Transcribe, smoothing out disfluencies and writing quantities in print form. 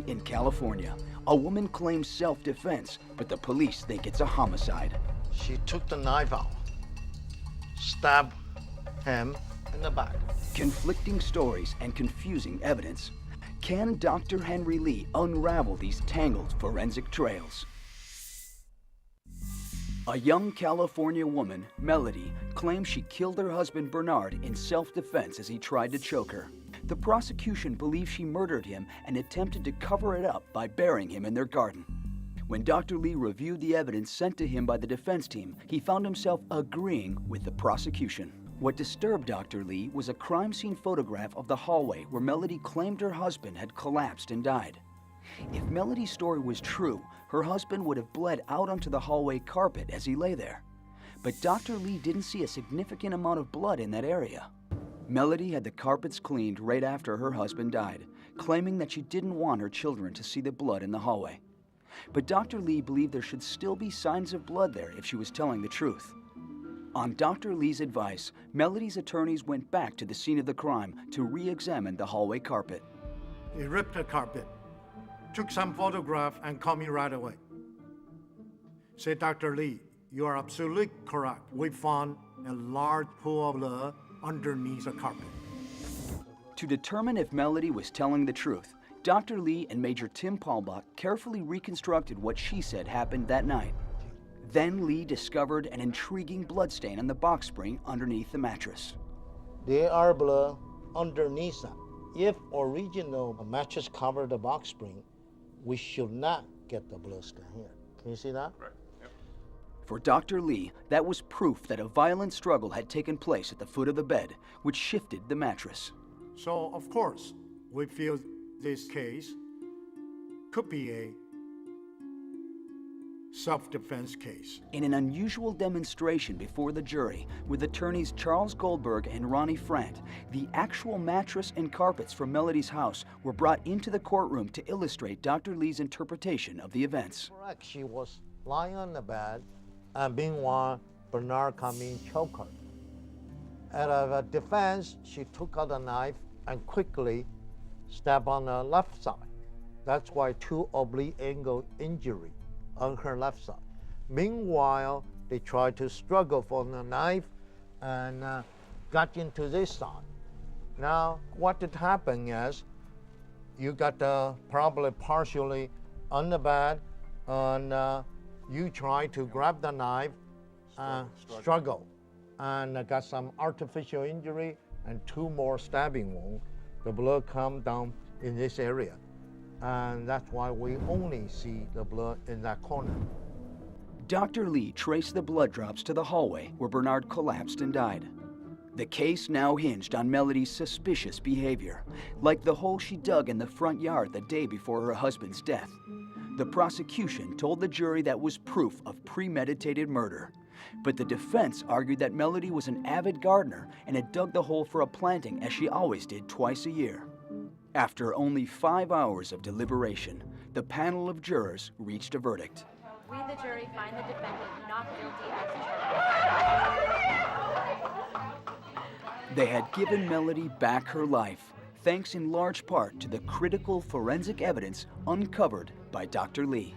In California, a woman claims self-defense, but the police think it's a homicide. She took the knife out, stabbed him in the back. Conflicting stories and confusing evidence. Can Dr. Henry Lee unravel these tangled forensic trails? A young California woman, Melody, claims she killed her husband Bernard in self-defense as he tried to choke her. The prosecution believes she murdered him and attempted to cover it up by burying him in their garden. When Dr. Lee reviewed the evidence sent to him by the defense team, he found himself agreeing with the prosecution. What disturbed Dr. Lee was a crime scene photograph of the hallway where Melody claimed her husband had collapsed and died. If Melody's story was true, her husband would have bled out onto the hallway carpet as he lay there. But Dr. Lee didn't see a significant amount of blood in that area. Melody had the carpets cleaned right after her husband died, claiming that she didn't want her children to see the blood in the hallway. But Dr. Lee believed there should still be signs of blood there if she was telling the truth. On Dr. Lee's advice, Melody's attorneys went back to the scene of the crime to re-examine the hallway carpet. He ripped the carpet, took some photograph, and called me right away. Said, Dr. Lee, you are absolutely correct. We found a large pool of blood underneath the carpet. To determine if Melody was telling the truth, Dr. Lee and Major Tim Paulbach carefully reconstructed what she said happened that night. Then Lee discovered an intriguing bloodstain on the box spring underneath the mattress. There are blood underneath that. If original mattress covered the box spring, we should not get the blood stain here. Can you see that? Right. Yep. For Dr. Lee, that was proof that a violent struggle had taken place at the foot of the bed, which shifted the mattress. So, of course, we feel this case could be a self-defense case. In an unusual demonstration before the jury, with attorneys Charles Goldberg and Ronnie Frant, the actual mattress and carpets from Melody's house were brought into the courtroom to illustrate Dr. Lee's interpretation of the events. Correct. She was lying on the bed, and meanwhile, Bernard came in and choked her. Out of defense, she took out a knife and quickly stabbed on the left side. That's why 2 oblique angle injury on her left side. Meanwhile, they tried to struggle for the knife and got into this side. Now, what did happen is you got probably partially on the bed, and you try to grab the knife and struggle, and got some artificial injury and 2 more stabbing wounds. The blood come down in this area. And that's why we only see the blood in that corner. Dr. Lee traced the blood drops to the hallway where Bernard collapsed and died. The case now hinged on Melody's suspicious behavior, like the hole she dug in the front yard the day before her husband's death. The prosecution told the jury that was proof of premeditated murder. But the defense argued that Melody was an avid gardener and had dug the hole for a planting as she always did twice a year. After only 5 hours of deliberation, the panel of jurors reached a verdict. We, the jury, find the defendant not guilty as charged. They had given Melody back her life, thanks in large part to the critical forensic evidence uncovered by Dr. Lee.